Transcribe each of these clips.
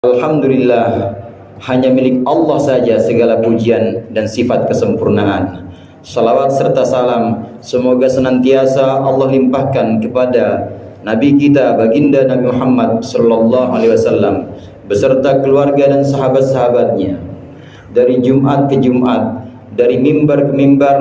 Alhamdulillah, hanya milik Allah saja segala pujian dan sifat kesempurnaan. Salawat serta salam semoga senantiasa Allah limpahkan kepada Nabi kita baginda Nabi Muhammad sallallahu alaihi wasallam beserta keluarga dan sahabat-sahabatnya. Dari Jumat ke Jumat, dari mimbar ke mimbar,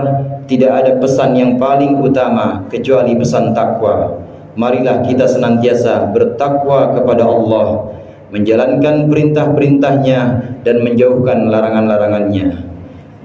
tidak ada pesan yang paling utama kecuali pesan takwa. Marilah kita senantiasa bertakwa kepada Allah, menjalankan perintah-perintahnya dan menjauhkan larangan-larangannya.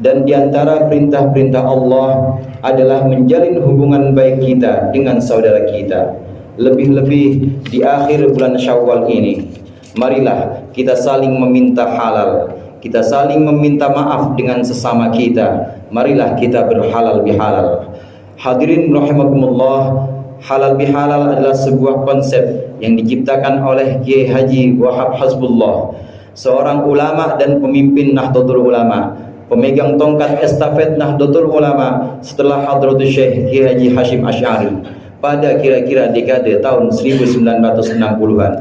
Dan diantara perintah-perintah Allah adalah menjalin hubungan baik kita dengan saudara kita. Lebih-lebih di akhir bulan Syawal ini, marilah kita saling meminta halal, kita saling meminta maaf dengan sesama kita. Marilah kita berhalal bihalal. Hadirin rahimakumullah, halal bihalal adalah sebuah konsep yang diciptakan oleh Kiai Haji Wahab Hasbullah, seorang ulama dan pemimpin Nahdlatul Ulama, pemegang tongkat estafet Nahdlatul Ulama setelah Hadratus Syekh Kiai Haji Hashim Asy'ari pada kira-kira dekade tahun 1960-an.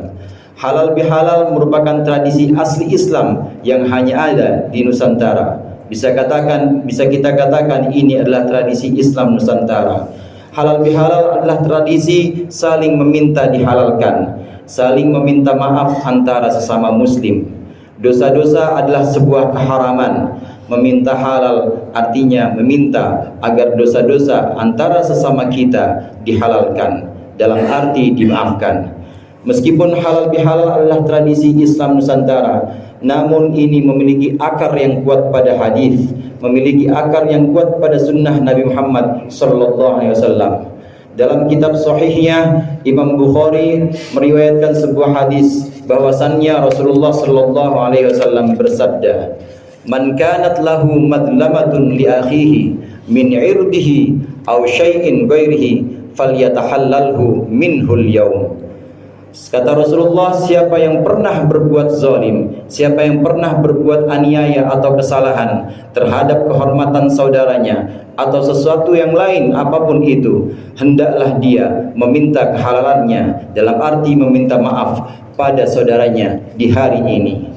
Halal bihalal merupakan tradisi asli Islam yang hanya ada di Nusantara. Bisa kita katakan ini adalah tradisi Islam Nusantara. Halal bihalal adalah tradisi saling meminta dihalalkan, saling meminta maaf antara sesama muslim. Dosa-dosa adalah sebuah keharaman. Meminta halal artinya meminta agar dosa-dosa antara sesama kita dihalalkan, dalam arti dimaafkan. Meskipun halal bihalal adalah tradisi Islam Nusantara, namun ini memiliki akar yang kuat pada hadis, memiliki akar yang kuat pada sunnah Nabi Muhammad sallallahu alaihi wasallam. Dalam kitab sahihnya, Imam Bukhari meriwayatkan sebuah hadis bahwasannya Rasulullah sallallahu alaihi wasallam bersabda, "Man kanat lahu madlamatun li akhihi min 'irdihi aw syai'in ghairihi falyatahallalhu minhul yaum." Kata Rasulullah, siapa yang pernah berbuat zalim, siapa yang pernah berbuat aniaya atau kesalahan terhadap kehormatan saudaranya atau sesuatu yang lain apapun itu, hendaklah dia meminta kehalalannya, dalam arti meminta maaf pada saudaranya di hari ini.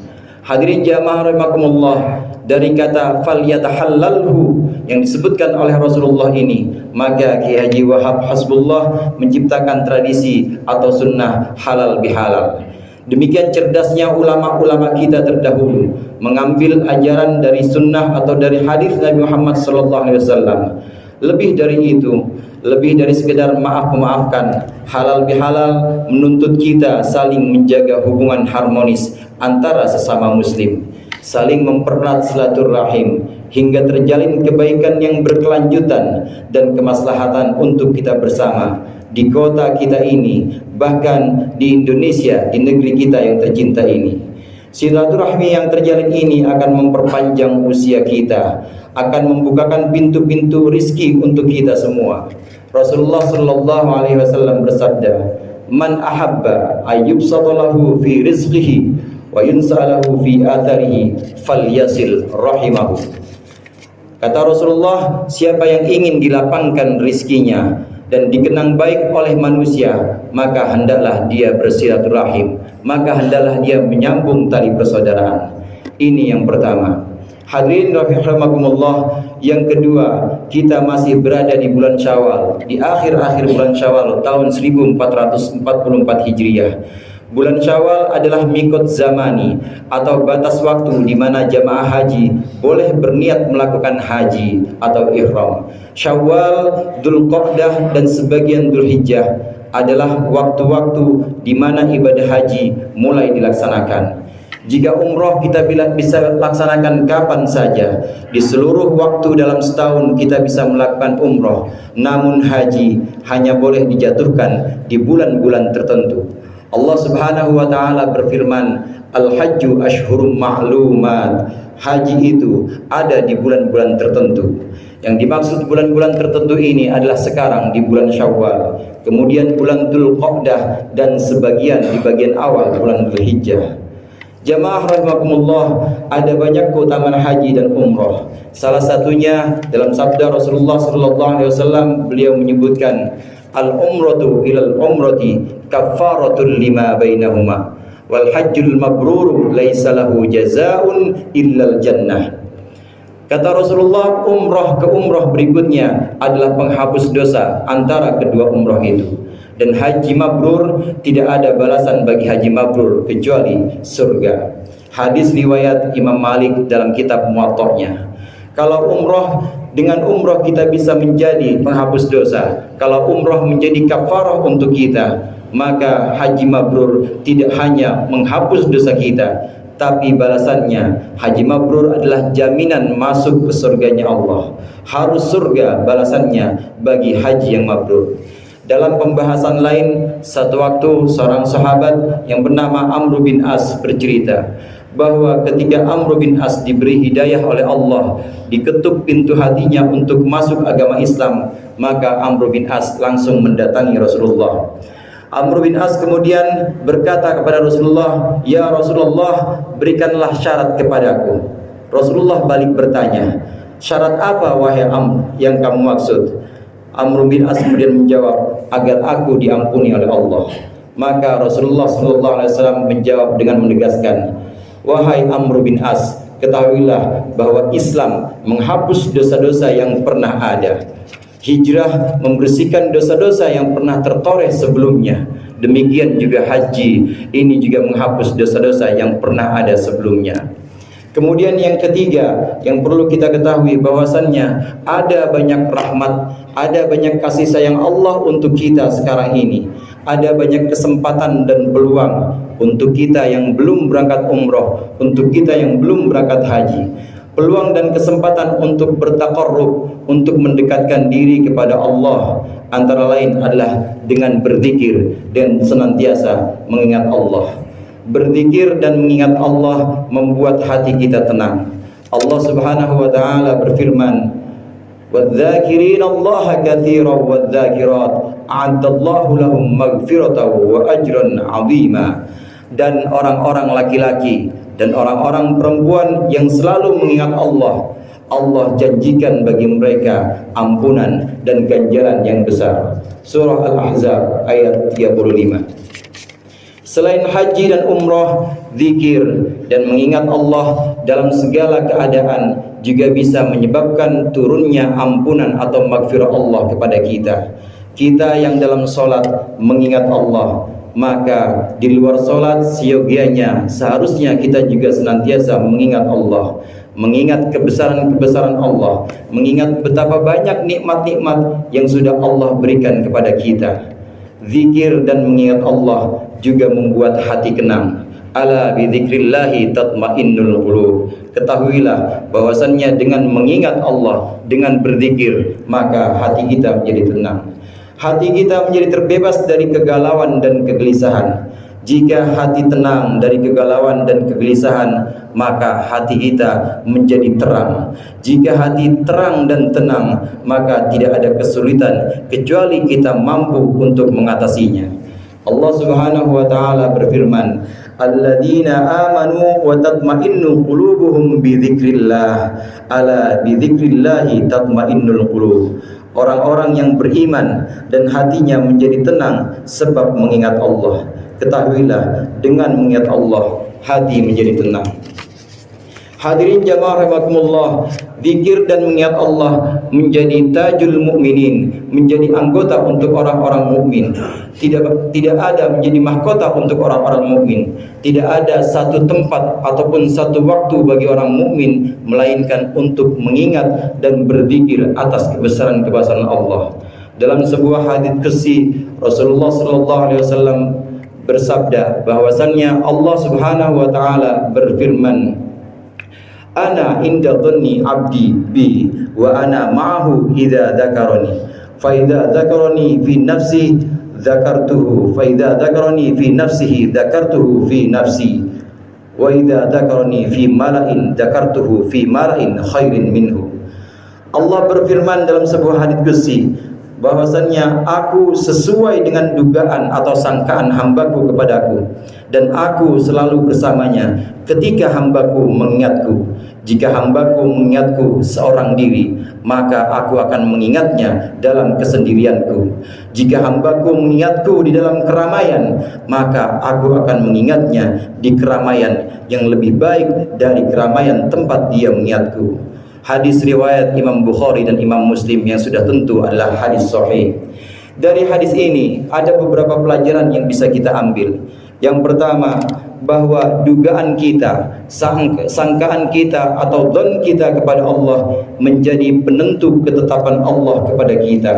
Hadirin jamaah rahimakumullah, dari kata falyatahallalhu yang disebutkan oleh Rasulullah ini, maka Kiai Haji Wahab Hasbullah menciptakan tradisi atau sunnah halal bihalal. Demikian cerdasnya ulama-ulama kita terdahulu mengambil ajaran dari sunnah atau dari hadis Nabi Muhammad SAW. Lebih dari itu, lebih dari sekedar maaf-memaafkan, halal bihalal menuntut kita saling menjaga hubungan harmonis antara sesama muslim, saling mempererat silaturahim hingga terjalin kebaikan yang berkelanjutan dan kemaslahatan untuk kita bersama di kota kita ini, bahkan di Indonesia, di negeri kita yang tercinta ini. Silaturahmi yang terjalin ini akan memperpanjang usia kita, akan membukakan pintu-pintu rizki untuk kita semua. Rasulullah sallallahu alaihi wasallam bersabda, "Man ahabba ayyubsatalahu fi rizqihi wa yunsalahu fi atharihi falyasil rahimahu." Kata Rasulullah, siapa yang ingin dilapangkan rizkinya dan dikenang baik oleh manusia, maka hendaklah dia bersilaturahim, maka hendaklah dia menyambung tali persaudaraan. Ini yang pertama. Hadirin rahimakumullah, yang kedua, kita masih berada di bulan Syawal, di akhir-akhir bulan Syawal tahun 1444 Hijriah. Bulan Syawal adalah mikot zamani atau batas waktu di mana jamaah haji boleh berniat melakukan haji atau ihram. Syawal, Dzulqa'dah dan sebagian Dzulhijjah adalah waktu-waktu di mana ibadah haji mulai dilaksanakan. Jika umroh kita bisa laksanakan kapan saja, di seluruh waktu dalam setahun kita bisa melakukan umroh. Namun haji hanya boleh dijatuhkan di bulan-bulan tertentu. Allah Subhanahu wa taala berfirman, "Al-hajju asyhurum ma'lumat." Haji itu ada di bulan-bulan tertentu. Yang dimaksud bulan-bulan tertentu ini adalah sekarang di bulan Syawal, kemudian bulan Dzulqa'dah dan sebagian di bagian awal bulan Dzulhijjah. Jamaah rahimakumullah, ada banyak keutamaan haji dan umrah. Salah satunya dalam sabda Rasulullah sallallahu alaihi wasallam, beliau menyebutkan al-umratu ilal umrati kaffaratul lima bainahuma. Wal hajjul mabrur laisa lahu jazaa'un illal jannah. Kata Rasulullah, umrah ke umrah berikutnya adalah penghapus dosa antara kedua umrah itu. Dan haji mabrur, tidak ada balasan bagi haji mabrur kecuali surga. Hadis riwayat Imam Malik dalam kitab Muwatta'nya. Kalau umrah, dengan umrah kita bisa menjadi penghapus dosa. Kalau umrah menjadi kafarah untuk kita, maka haji mabrur tidak hanya menghapus dosa kita, tapi balasannya haji mabrur adalah jaminan masuk ke surganya Allah. Harus surga balasannya bagi haji yang mabrur. Dalam pembahasan lain, satu waktu seorang sahabat yang bernama Amr bin As bercerita bahwa ketika Amr bin As diberi hidayah oleh Allah, diketuk pintu hatinya untuk masuk agama Islam, maka Amr bin As langsung mendatangi Rasulullah. Amr bin As kemudian berkata kepada Rasulullah, "Ya Rasulullah, berikanlah syarat kepadaku." Rasulullah balik bertanya, "Syarat apa wahai Amr yang kamu maksud?" Amr bin As kemudian menjawab, "Agar aku diampuni oleh Allah." Maka Rasulullah SAW menjawab dengan menegaskan, "Wahai Amr bin As, ketahuilah bahwa Islam menghapus dosa-dosa yang pernah ada. Hijrah membersihkan dosa-dosa yang pernah tertoreh sebelumnya. Demikian juga haji, ini juga menghapus dosa-dosa yang pernah ada sebelumnya." Kemudian yang ketiga yang perlu kita ketahui bahwasannya ada banyak rahmat, ada banyak kasih sayang Allah untuk kita sekarang ini. Ada banyak kesempatan dan peluang untuk kita yang belum berangkat umroh, untuk kita yang belum berangkat haji. Peluang dan kesempatan untuk bertaqarrub, untuk mendekatkan diri kepada Allah, antara lain adalah dengan berzikir dan senantiasa mengingat Allah. Berzikir dan mengingat Allah membuat hati kita tenang. Allah Subhanahu wa taala berfirman, "Wadz-dzakirina Allaha katsiran wadz-dzakirat, a'addallahu lahum maghfiratan wa ajran 'azima." Dan orang-orang laki-laki dan orang-orang perempuan yang selalu mengingat Allah, Allah janjikan bagi mereka ampunan dan ganjaran yang besar. Surah Al-Ahzab ayat 35. Selain haji dan umrah, zikir dan mengingat Allah dalam segala keadaan juga bisa menyebabkan turunnya ampunan atau maghfirah Allah kepada kita. Kita yang dalam solat mengingat Allah, maka di luar solat seyogianya seharusnya kita juga senantiasa mengingat Allah, mengingat kebesaran-kebesaran Allah, mengingat betapa banyak nikmat-nikmat yang sudah Allah berikan kepada kita. Zikir dan mengingat Allah juga membuat hati tenang. Ala bidzikrillahi tatmainnul qulub. Ketahuilah bahwasannya dengan mengingat Allah, dengan berzikir, maka hati kita menjadi tenang. Hati kita menjadi terbebas dari kegalauan dan kegelisahan. Jika hati tenang dari kegalauan dan kegelisahan, maka hati kita menjadi terang. Jika hati terang dan tenang, maka tidak ada kesulitan kecuali kita mampu untuk mengatasinya. Allah Subhanahu wa taala berfirman, "Alladzina amanu wa tatma'innu qulubuhum bi dzikrillah. Ala bi dzikrillahi tatma'innul qulub." Orang-orang yang beriman dan hatinya menjadi tenang sebab mengingat Allah. Ketahuilah, dengan mengingat Allah, hati menjadi tenang. Hadirin jamaah rahimakumullah, zikir dan mengingat Allah menjadi tajul mukminin, menjadi anggota untuk orang-orang mukmin. Tidak ada menjadi mahkota untuk orang-orang mukmin. Tidak ada satu tempat ataupun satu waktu bagi orang mukmin melainkan untuk mengingat dan berzikir atas kebesaran-kebesaran Allah. Dalam sebuah hadits qudsi, Rasulullah sallallahu alaihi wasallam bersabda bahwasannya Allah Subhanahu wa taala berfirman, "Ana inda dhanni 'abdi bi wa ana ma'ahu idza dzakarani. Fa idza dzakarani fi nafsi dzakartuhu, fa idza dzakarani fi nafsihi dzakartuhu fi nafsi, wa idza dzakarani fi mala'in dzakartuhu fi mala'in khairin minhu." Allah berfirman dalam sebuah hadits qudsi bahwasannya aku sesuai dengan dugaan atau sangkaan hambaku kepadaku. dan aku selalu bersamanya ketika hambaku mengingatku. Jika hambaku mengingatku seorang diri, maka aku akan mengingatnya dalam kesendirianku. Jika hambaku mengingatku di dalam keramaian, maka aku akan mengingatnya di keramaian yang lebih baik dari keramaian tempat dia mengingatku. Hadis riwayat Imam Bukhari dan Imam Muslim yang sudah tentu adalah hadis sahih. Dari hadis ini ada beberapa pelajaran yang bisa kita ambil. Yang pertama, bahwa dugaan kita, sangkaan kita atau dzan kita kepada Allah menjadi penentu ketetapan Allah kepada kita.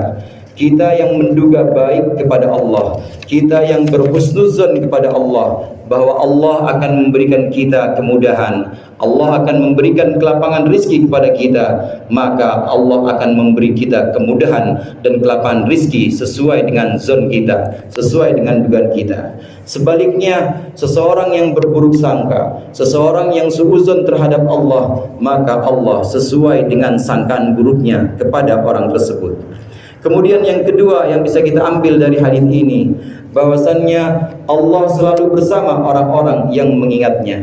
Kita yang menduga baik kepada Allah, kita yang berhusnuzan kepada Allah, bahwa Allah akan memberikan kita kemudahan, Allah akan memberikan kelapangan rizki kepada kita, maka Allah akan memberi kita kemudahan dan kelapangan rizki sesuai dengan zon kita, sesuai dengan dugaan kita. Sebaliknya, seseorang yang berburuk sangka, seseorang yang suuzon terhadap Allah, maka Allah sesuai dengan sangkaan buruknya kepada orang tersebut. Kemudian yang kedua yang bisa kita ambil dari hadis ini, bahwasannya Allah selalu bersama orang-orang yang mengingatnya.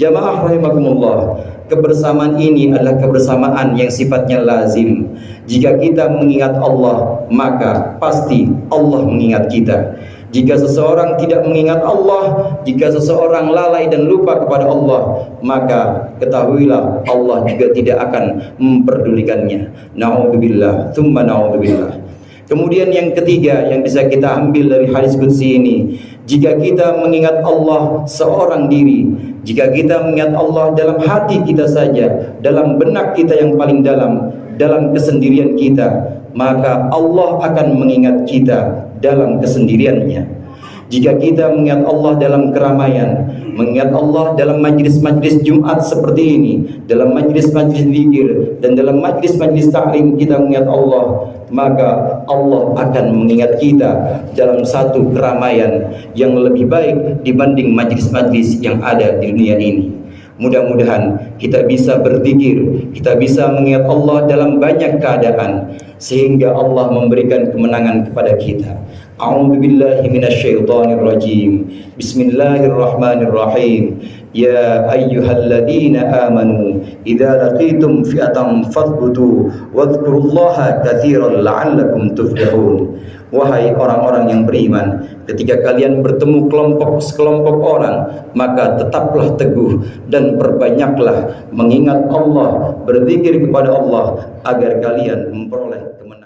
Jamaah rahimakumullah, kebersamaan ini adalah kebersamaan yang sifatnya lazim. Jika kita mengingat Allah, maka pasti Allah mengingat kita. Jika seseorang tidak mengingat Allah, jika seseorang lalai dan lupa kepada Allah, maka ketahuilah Allah juga tidak akan memperdulikannya. Na'udzubillah, tsumma na'udzubillah. Kemudian yang ketiga yang bisa kita ambil dari hadis qudsi ini, jika kita mengingat Allah seorang diri, jika kita mengingat Allah dalam hati kita saja, dalam benak kita yang paling dalam kesendirian kita, maka Allah akan mengingat kita dalam kesendiriannya. Jika kita mengingat Allah dalam keramaian, mengingat Allah dalam majlis-majlis Jumat seperti ini, dalam majlis-majlis zikir dan dalam majlis-majlis ta'lim kita mengingat Allah, maka Allah akan mengingat kita dalam satu keramaian yang lebih baik dibanding majlis-majlis yang ada di dunia ini. Mudah-mudahan kita bisa berzikir, kita bisa mengingat Allah dalam banyak keadaan, sehingga Allah memberikan kemenangan kepada kita. A'udzu billahi minasyaitonir rajim. Bismillahirrahmanirrahim. Ya ayyuhalladzina amanu idza laqitum fi'atan fathbutu wadhkurullaha katsiran la'allakum tuflihun. Wahai orang-orang yang beriman, ketika kalian bertemu sekelompok orang, maka tetaplah teguh dan perbanyaklah mengingat Allah, berzikir kepada Allah agar kalian memperoleh kemenangan.